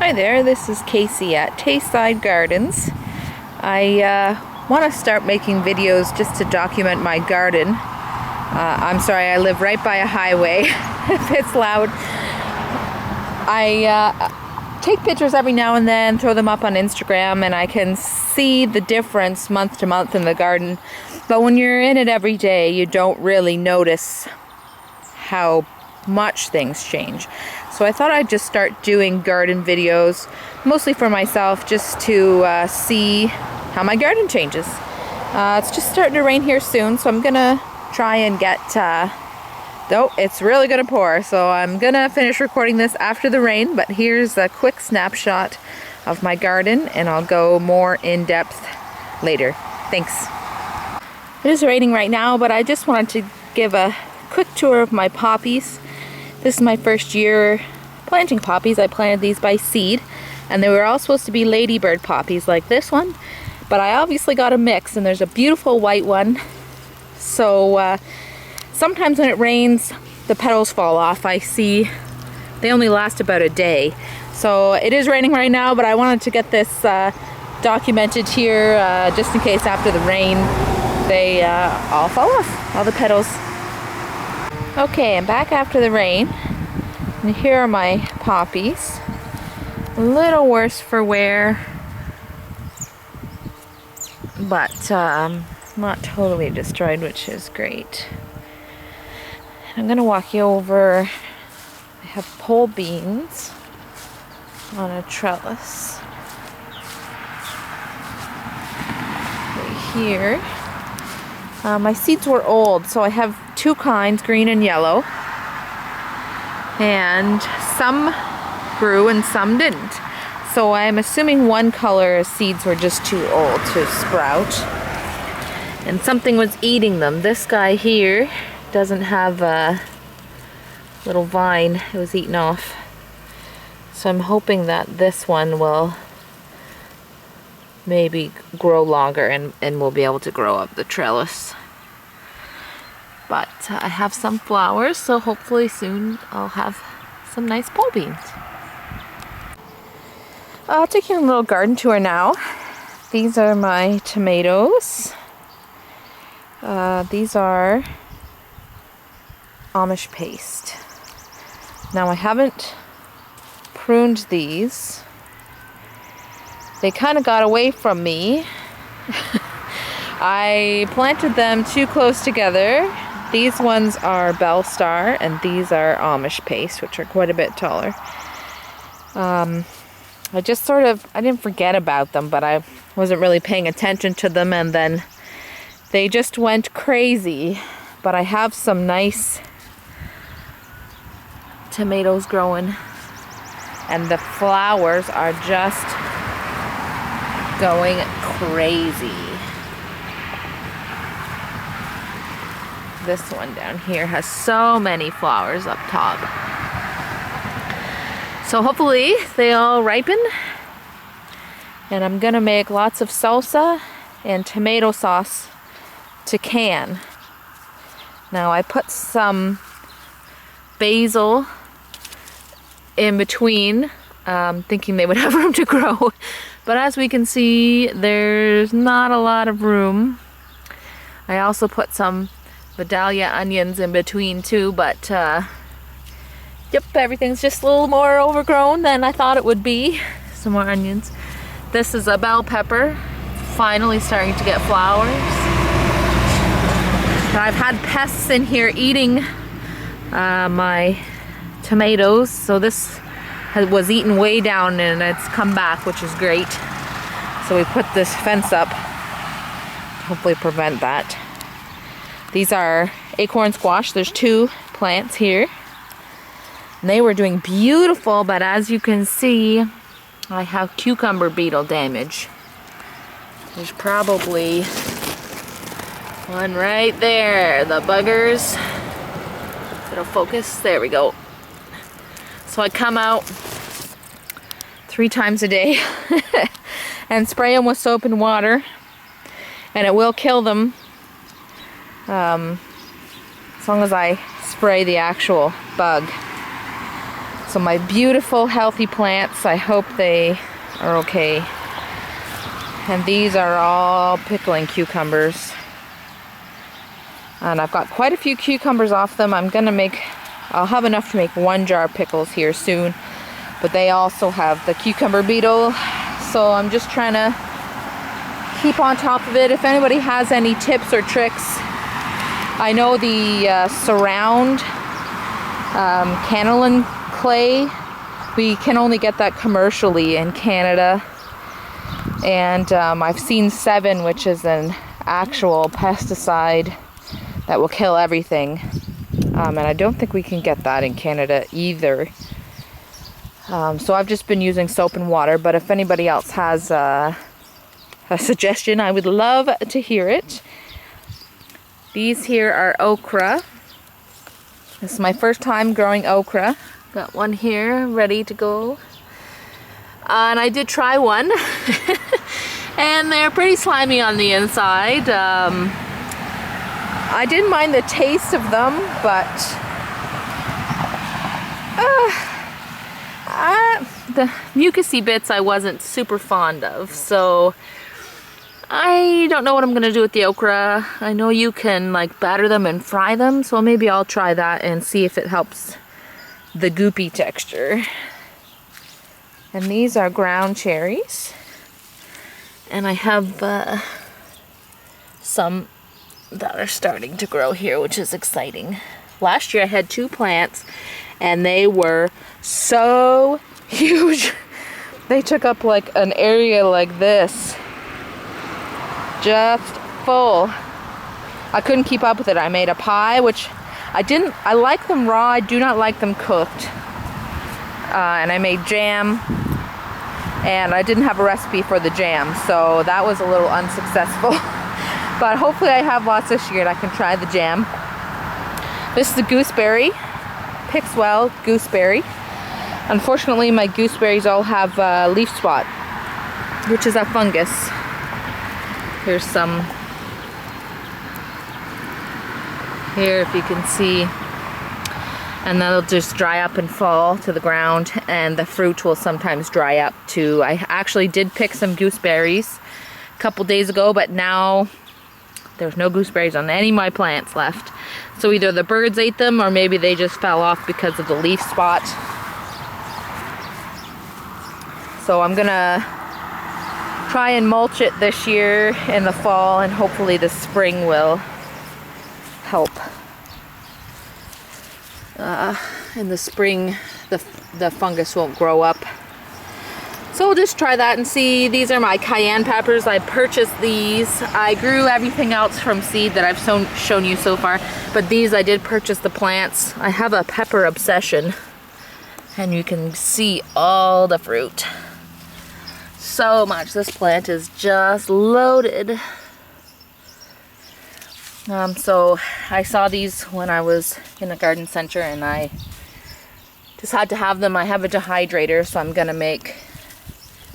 Hi there, this is Casey at Tayside Gardens. I want to start making videos just to document my garden. I'm sorry, I live right by a highway. If it's loud. I take pictures every now and then, throw them up on Instagram, and I can see the difference month to month in the garden. But when you're in it every day, you don't really notice how much things change. So I thought I'd just start doing garden videos, mostly for myself, just to see how my garden changes. It's just starting to rain here soon, so I'm gonna try and get, oh, it's really gonna pour, so I'm gonna finish recording this after the rain, but here's a quick snapshot of my garden, and I'll go more in depth later. Thanks. It is raining right now, but I just wanted to give a quick tour of my poppies. This is my first year planting poppies. I planted these by seed, and they were all supposed to be ladybird poppies like this one, but I obviously got a mix, and there's a beautiful white one. So sometimes when it rains, the petals fall off. I see they only last about a day. So it is raining right now, but I wanted to get this documented here just in case after the rain they all fall off, all the petals. Okay, I'm back after the rain, and here are my poppies. A little worse for wear, but not totally destroyed, which is great. I'm gonna walk you over. I have pole beans on a trellis right here. My seeds were old, so I have two kinds, green and yellow, and some grew and some didn't. So I'm assuming one color seeds were just too old to sprout, and something was eating them. This guy here doesn't have a little vine, it was eaten off. So I'm hoping that this one will maybe grow longer and we'll be able to grow up the trellis. But I have some flowers, so hopefully soon I'll have some nice pole beans. I'll take you on a little garden tour now. These are my tomatoes. These are Amish paste. Now I haven't pruned these. They kind of got away from me. I planted them too close together. These ones are Bell Star, and these are Amish paste, which are quite a bit taller. I just I didn't forget about them, but I wasn't really paying attention to them, and then they just went crazy. But I have some nice tomatoes growing, and the flowers are just going crazy. This one down here has so many flowers up top. So hopefully they all ripen, and I'm gonna make lots of salsa and tomato sauce to can. Now I put some basil in between, thinking they would have room to grow. But as we can see, there's not a lot of room. I also put some Vidalia onions in between too, but yep, everything's just a little more overgrown than I thought it would be. Some more onions. This is a bell pepper, finally starting to get flowers. I've had pests in here eating my tomatoes, so this was eaten way down and it's come back, which is great. So we put this fence up to hopefully prevent that. These are acorn squash. There's two plants here. And they were doing beautiful, but as you can see, I have cucumber beetle damage. There's probably one right there. The buggers. It'll focus. There we go. So I come out 3 times a day and spray them with soap and water, and it will kill them as long as I spray the actual bug. So So my beautiful healthy plants, I hope they are okay. And these are all pickling cucumbers. And I've got quite a few cucumbers off them. I'll have enough to make 1 jar of pickles here soon. But they also have the cucumber beetle. So I'm just trying to keep on top of it. If anybody has any tips or tricks, I know the surround canola clay, we can only get that commercially in Canada. And I've seen 7, which is an actual pesticide that will kill everything. And I don't think we can get that in Canada either. So I've just been using soap and water, but if anybody else has a suggestion, I would love to hear it. These here are okra. This is my first time growing okra. Got one here ready to go. And I did try one. And they're pretty slimy on the inside. I didn't mind the taste of them, but the mucousy bits I wasn't super fond of. So I don't know what I'm gonna do with the okra. I know you can like batter them and fry them, so maybe I'll try that and see if it helps the goopy texture. And these are ground cherries. And I have some that are starting to grow here, which is exciting. Last year I had 2 plants and they were so huge. They took up like an area like this. Just full. I couldn't keep up with it. I made a pie, which I like them raw. I do not like them cooked. And I made jam. And I didn't have a recipe for the jam, so that was a little unsuccessful. But hopefully I have lots this year and I can try the jam. This is the gooseberry. Picks well, gooseberry. Unfortunately, my gooseberries all have leaf spot, which is a fungus. Here's some here, if you can see. And that'll just dry up and fall to the ground, and the fruit will sometimes dry up too. I actually did pick some gooseberries a couple days ago, but now there's no gooseberries on any of my plants left. So either the birds ate them or maybe they just fell off because of the leaf spot. So I'm gonna try and mulch it this year in the fall, and hopefully the spring will help. In the spring the fungus won't grow up. So we'll just try that and see. These are my cayenne peppers. I purchased these. I grew everything else from seed that I've shown you so far, but these I did purchase the plants. I have a pepper obsession, and you can see all the fruit. So much. This plant is just loaded. So I saw these when I was in a garden center and I just had to have them. I have a dehydrator, so I'm gonna make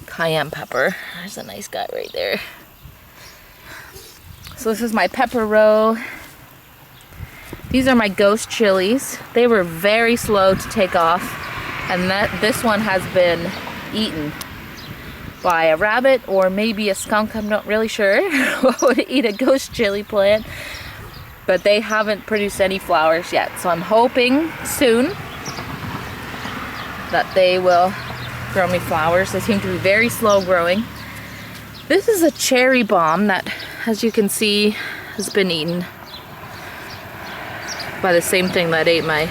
cayenne pepper. There's a nice guy right there. So this is my pepper row. These are my ghost chilies. They were very slow to take off, and this one has been eaten by a rabbit or maybe a skunk. I'm not really sure what would eat a ghost chili plant. But they haven't produced any flowers yet, so I'm hoping soon that they will grow me flowers. They seem to be very slow growing. This is a cherry bomb that, as you can see, has been eaten by the same thing that ate my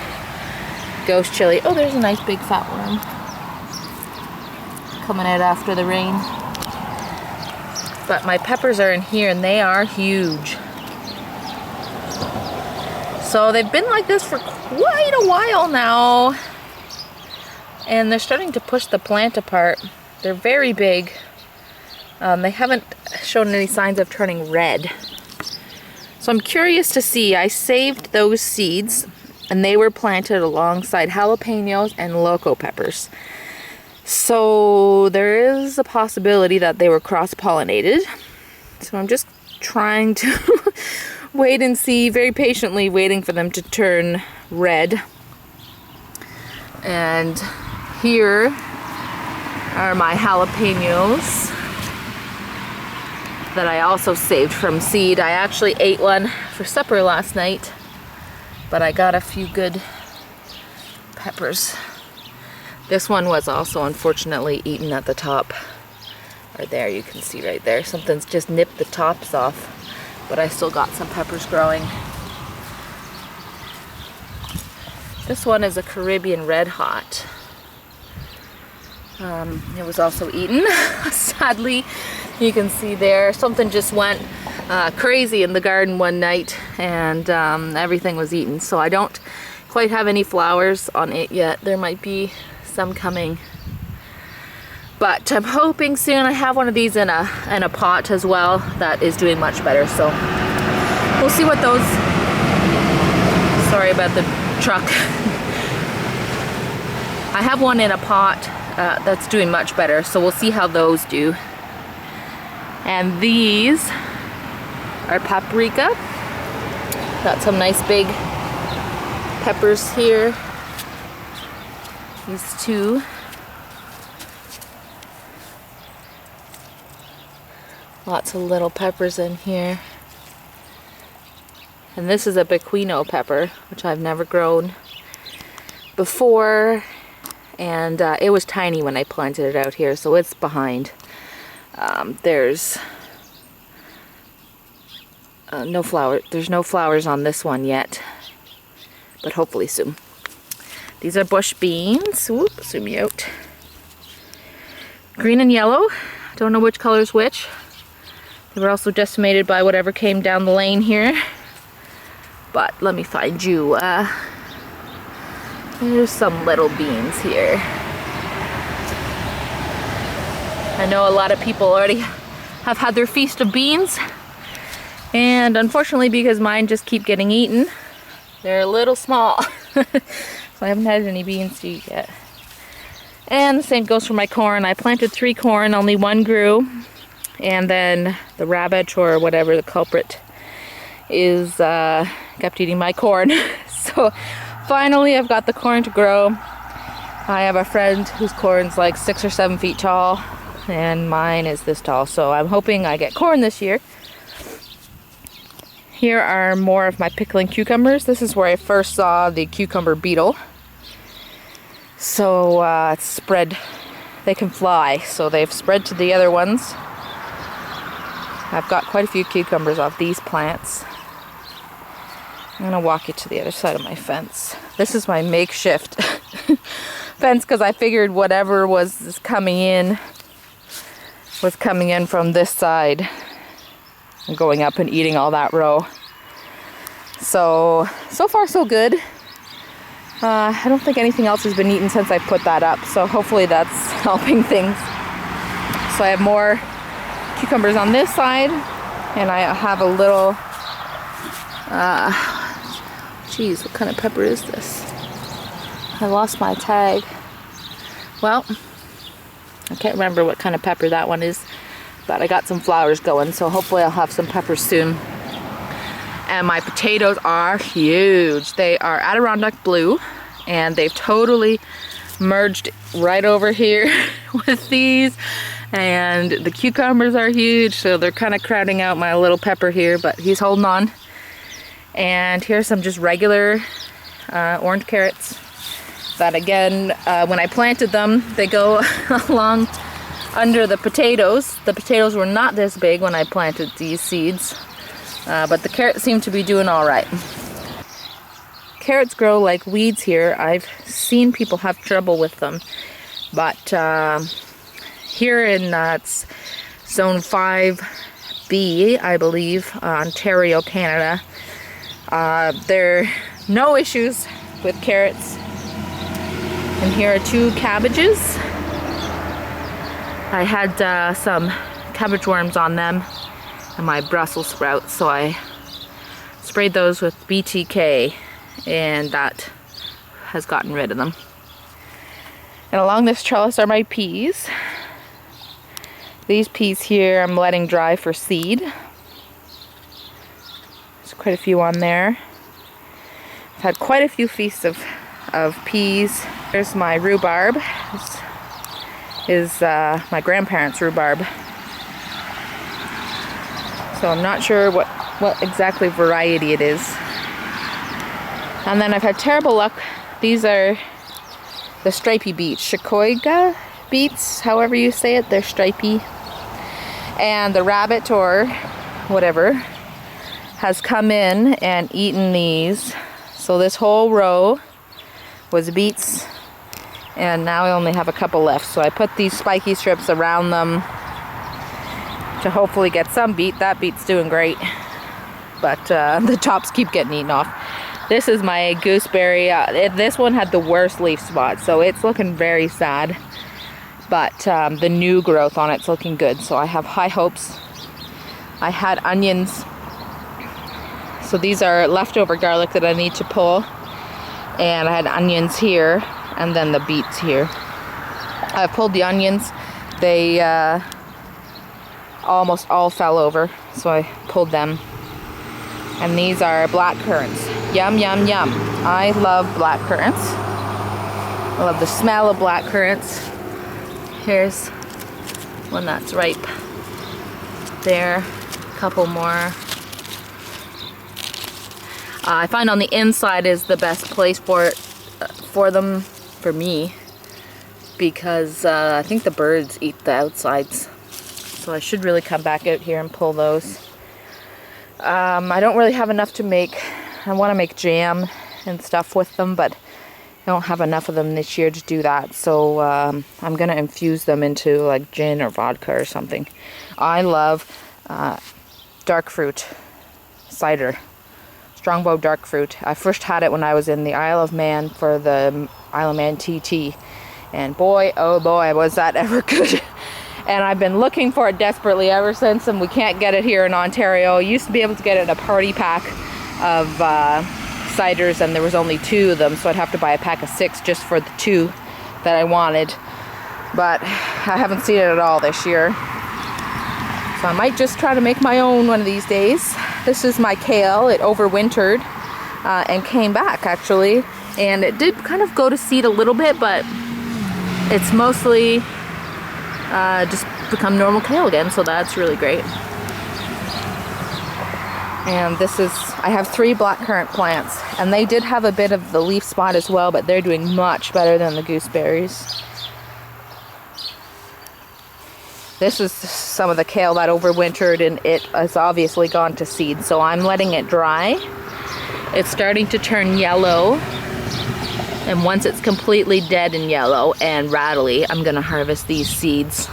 ghost chili. Oh, there's a nice big fat worm coming out after the rain. But my peppers are in here and they are huge. So they've been like this for quite a while now, and they're starting to push the plant apart. They're very big. They haven't shown any signs of turning red. So I'm curious to see. I saved those seeds, and they were planted alongside jalapenos and loco peppers. So there is a possibility that they were cross-pollinated. So I'm just trying to wait and see, very patiently waiting for them to turn red. And here are my jalapenos that I also saved from seed. I actually ate one for supper last night, but I got a few good peppers. This one was also unfortunately eaten at the top. Right there, you can see right there. Something's just nipped the tops off, but I still got some peppers growing. This one is a Caribbean Red Hot. It was also eaten. Sadly, you can see there, something just went crazy in the garden one night, and everything was eaten. So I don't quite have any flowers on it yet. There might be some coming, but I'm hoping soon. I have one of these in a pot as well that is doing much better, so we'll see what those, sorry about the truck. I have one in a pot that's doing much better, so we'll see how those do. And these are paprika. Got some nice big peppers here. These two. Lots of little peppers in here. And this is a pequino pepper, which I've never grown before. And it was tiny when I planted it out here, so it's behind. There's no flower. There's no flowers on this one yet, but hopefully soon. These are bush beans. Whoop, zoom you out. Green and yellow. Don't know which color is which. They were also decimated by whatever came down the lane here. But let me find you. There's some little beans here. I know a lot of people already have had their feast of beans. And unfortunately, because mine just keep getting eaten, they're a little small. So I haven't had any beans to eat yet. And the same goes for my corn. I planted 3 corn, only 1 grew. And then the rabbit, or whatever the culprit is, kept eating my corn. So finally I've got the corn to grow. I have a friend whose corn's like 6 or 7 feet tall, and mine is this tall. So I'm hoping I get corn this year. Here are more of my pickling cucumbers. This is where I first saw the cucumber beetle. So it's spread, they can fly, so they've spread to the other ones. I've got quite a few cucumbers off these plants. I'm gonna walk you to the other side of my fence. This is my makeshift fence, because I figured whatever was coming in was coming in from this side and going up and eating all that row. So far so good. I don't think anything else has been eaten since I put that up, so hopefully that's helping things. So I have more cucumbers on this side, and I have a little, geez, what kind of pepper is this? I lost my tag. Well, I can't remember what kind of pepper that one is, but I got some flowers going, so hopefully I'll have some peppers soon. And my potatoes are huge. They are Adirondack blue, and they've totally merged right over here with these. And the cucumbers are huge, so they're kind of crowding out my little pepper here, but he's holding on. And here's some just regular orange carrots that, again, when I planted them, they go along under the potatoes. The potatoes were not this big when I planted these seeds, but the carrots seem to be doing all right. Carrots grow like weeds here. I've seen people have trouble with them, but here in it's zone 5B, I believe, Ontario, Canada, there are no issues with carrots. And here are 2 cabbages. I had some cabbage worms on them and my Brussels sprouts, so I sprayed those with BTK, and that has gotten rid of them. And along this trellis are my peas. These peas here I'm letting dry for seed. There's quite a few on there. I've had quite a few feasts of peas Here's my rhubarb. This is my grandparents' rhubarb. So I'm not sure what exactly variety it is. And then I've had terrible luck. These are the stripy beets, Shikoiga beets, however you say it, they're stripy. And the rabbit or whatever has come in and eaten these. So this whole row was beets, and now I only have a couple left. So I put these spiky strips around them to hopefully get some beet. That beet's doing great, but the tops keep getting eaten off. This is my gooseberry. This one had the worst leaf spot, so it's looking very sad. But the new growth on it's looking good, so I have high hopes. I had onions. So these are leftover garlic that I need to pull. And I had onions here, and then the beets here. I pulled the onions. They almost all fell over, so I pulled them. And these are black currants. Yum, yum, yum. I love black currants. I love the smell of black currants. Here's one that's ripe. There, a couple more. I find on the inside is the best place for them, for me, because I think the birds eat the outsides. So I should really come back out here and pull those. I don't really have enough to make. I want to make jam and stuff with them, but I don't have enough of them this year to do that. So I'm going to infuse them into like gin or vodka or something. I love dark fruit cider. Strongbow dark fruit. I first had it when I was in the Isle of Man for the Isle of Man TT. And boy, oh boy, was that ever good. And I've been looking for it desperately ever since, and we can't get it here in Ontario. I used to be able to get it in a party pack of ciders, and there was only 2 of them, so I'd have to buy a pack of 6 just for the 2 that I wanted. But I haven't seen it at all this year. So I might just try to make my own one of these days. This is my kale. It overwintered and came back actually. And it did kind of go to seed a little bit, but it's mostly just become normal kale again, so that's really great. And this is, I have 3 blackcurrant plants, and they did have a bit of the leaf spot as well, but they're doing much better than the gooseberries. This is some of the kale that overwintered, and it has obviously gone to seed, so I'm letting it dry. It's starting to turn yellow, and once it's completely dead and yellow and rattly, I'm gonna harvest these seeds.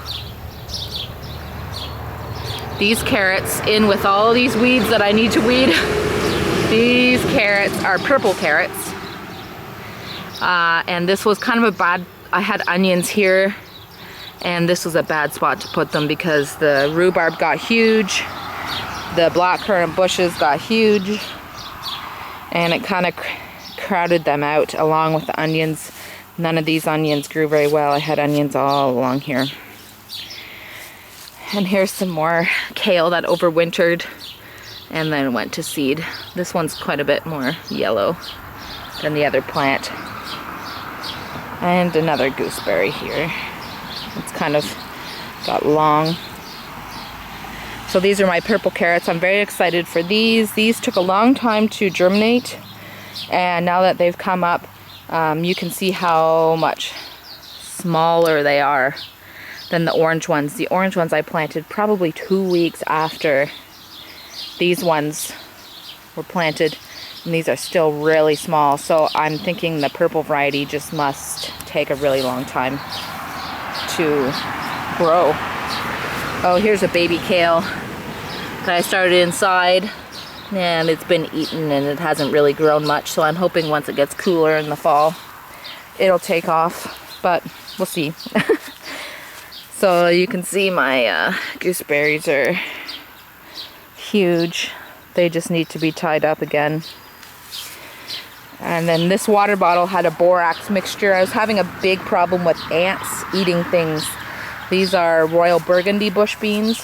These carrots, in with all these weeds that I need to weed. These carrots are purple carrots. And this was kind of a bad, I had onions here, and this was a bad spot to put them because the rhubarb got huge, the blackcurrant bushes got huge, and it kind of crowded them out along with the onions. None of these onions grew very well. I had onions all along here. And here's some more kale that overwintered and then went to seed. This one's quite a bit more yellow than the other plant. And another gooseberry here. It's kind of got long. So these are my purple carrots. I'm very excited for these. These took a long time to germinate, and now that they've come up, you can see how much smaller they are than the orange ones. The orange ones I planted probably 2 weeks after these ones were planted, and these are still really small. So I'm thinking the purple variety just must take a really long time to grow. Oh, here's a baby kale that I started inside, and it's been eaten and it hasn't really grown much, so I'm hoping once it gets cooler in the fall it'll take off, but we'll see. So you can see my gooseberries are huge. They just need to be tied up again. And then this water bottle had a borax mixture. I was having a big problem with ants eating things. These are Royal Burgundy bush beans,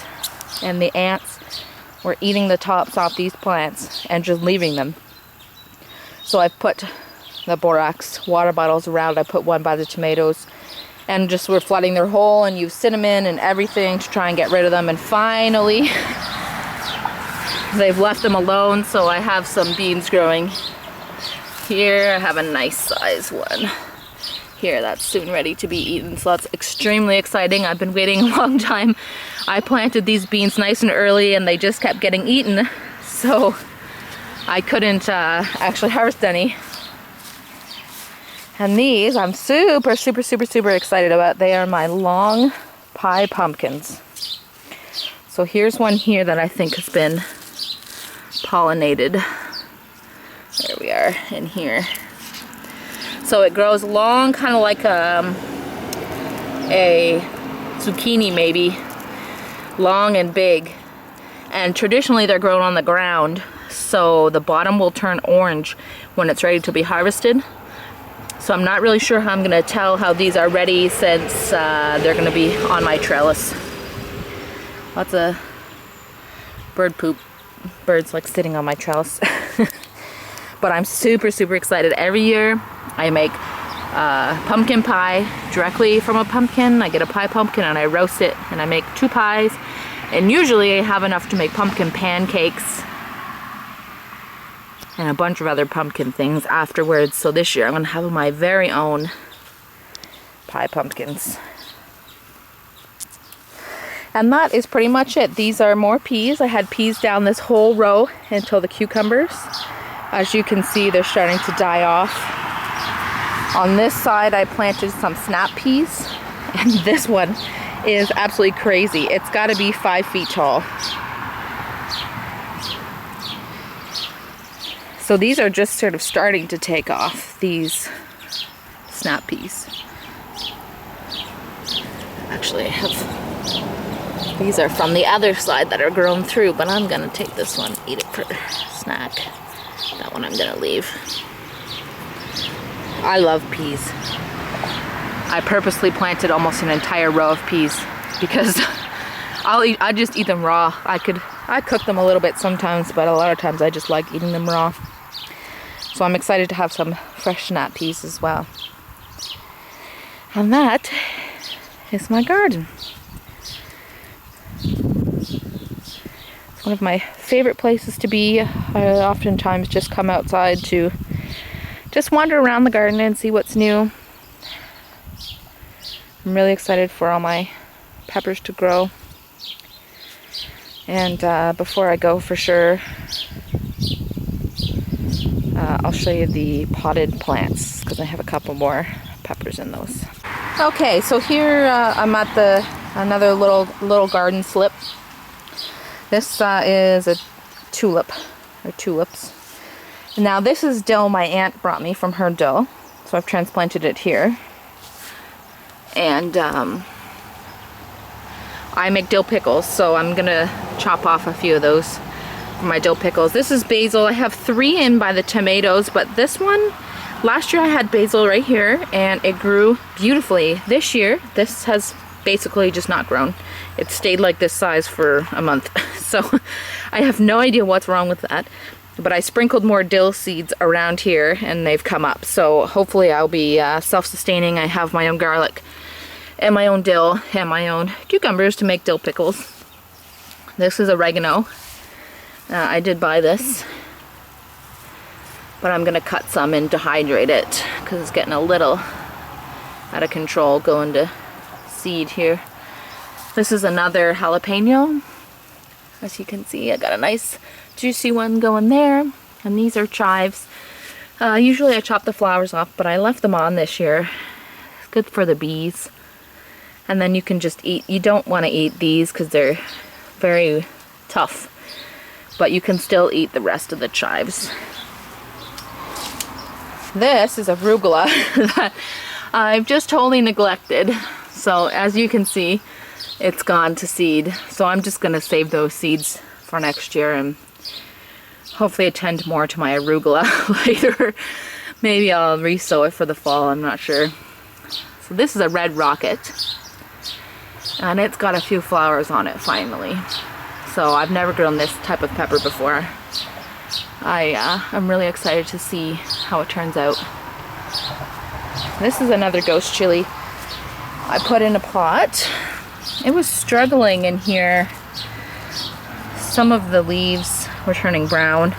and the ants were eating the tops off these plants and just leaving them. So I've put the borax water bottles around. I put one by the tomatoes, and just were flooding their hole and used cinnamon and everything to try and get rid of them. And finally, they've left them alone, so I have some beans growing here. I have a nice size one here that's soon ready to be eaten, so that's extremely exciting. I've been waiting a long time. I planted these beans nice and early and they just kept getting eaten, so I couldn't actually harvest any. And these I'm super excited about. They are my long pie pumpkins. So here's one here that I think has been pollinated. There we are in here. So it grows long, kind of like a zucchini maybe, long and big. And traditionally they're grown on the ground, so the bottom will turn orange when it's ready to be harvested. So I'm not really sure how I'm going to tell how these are ready, since they're going to be on my trellis. Lots of bird poop. Birds like sitting on my trellis. But I'm super excited. Every year I make pumpkin pie directly from a pumpkin. I get a pie pumpkin and I roast it and I make 2 pies. And usually I have enough to make pumpkin pancakes and a bunch of other pumpkin things afterwards. So this year I'm going to have my very own pie pumpkins. And that is pretty much it. These are more peas. I had peas down this whole row until the cucumbers. As you can see, they're starting to die off. On this side I planted some snap peas, and this one is absolutely crazy. It's got to be 5 feet tall. So these are just sort of starting to take off, these snap peas. Actually, I have, these are from the other side that are grown through, but I'm gonna take this one, eat it for snack. That one I'm gonna leave. I love peas. I purposely planted almost an entire row of peas because I just eat them raw. I cook them a little bit sometimes, but a lot of times I just like eating them raw. So I'm excited to have some fresh snap peas as well. And that is my garden. It's one of my favorite places to be. I oftentimes just come outside to just wander around the garden and see what's new. I'm really excited for all my peppers to grow. And before I go, for sure, I'll show you the potted plants because I have a couple more peppers in those. Okay, so here I'm at another little garden slip. This is a tulip, or tulips. Now this is dill my aunt brought me from her dill, so I've transplanted it here. And I make dill pickles, so I'm gonna chop off a few of those for my dill pickles. This is basil. I have 3 in by the tomatoes, but this one, last year I had basil right here and it grew beautifully. This year, this has basically just not grown. It stayed like this size for a month. So I have no idea what's wrong with that. But I sprinkled more dill seeds around here and they've come up. So hopefully I'll be self-sustaining. I have my own garlic and my own dill and my own cucumbers to make dill pickles. This is oregano. I did buy this, but I'm gonna cut some and dehydrate it because it's getting a little out of control going to seed here. This is another jalapeno. As you can see, I got a nice juicy one going there, and these are chives. Usually I chop the flowers off, but I left them on this year. It's good for the bees. And then you can just eat. You don't want to eat these because they're very tough, but you can still eat the rest of the chives. This is arugula that I've just totally neglected. So as you can see, it's gone to seed. So I'm just gonna save those seeds for next year and hopefully attend more to my arugula later. Maybe I'll re-sow it for the fall, I'm not sure. So this is a red rocket, and it's got a few flowers on it finally. So I've never grown this type of pepper before. I'm really excited to see how it turns out. This is another ghost chili I put in a pot. It was struggling in here. Some of the leaves were turning brown,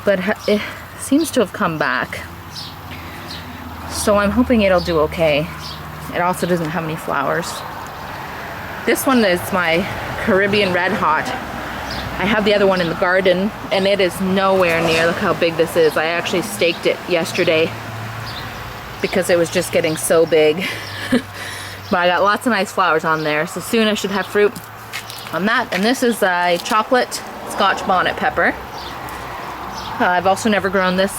but it seems to have come back. So I'm hoping it'll do okay. It also doesn't have any flowers. This one is my Caribbean Red Hot. I have the other one in the garden, and it is nowhere near. Look how big this is. I actually staked it yesterday because it was just getting so big. But I got lots of nice flowers on there, so soon I should have fruit on that. And this is a chocolate Scotch bonnet pepper. I've also never grown this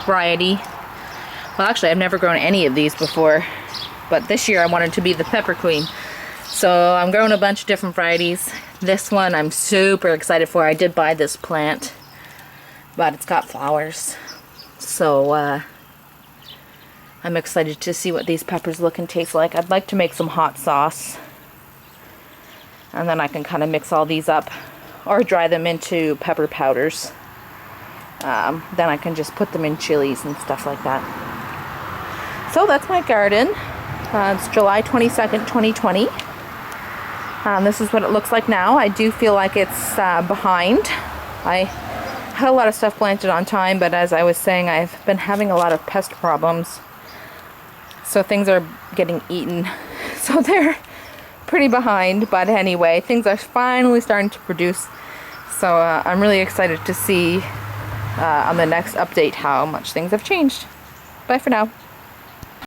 variety. Well, actually, I've never grown any of these before, but this year I wanted to be the pepper queen. So I'm growing a bunch of different varieties. This one I'm super excited for. I did buy this plant, but it's got flowers. So I'm excited to see what these peppers look and taste like. I'd like to make some hot sauce, and then I can kind of mix all these up or dry them into pepper powders. Then I can just put them in chilies and stuff like that. So that's my garden. It's July 22nd, 2020. This is what it looks like now. I do feel like it's behind. I had a lot of stuff planted on time, but as I was saying, I've been having a lot of pest problems. So things are getting eaten. So they're pretty behind, but anyway, things are finally starting to produce. So I'm really excited to see on the next update how much things have changed. Bye for now.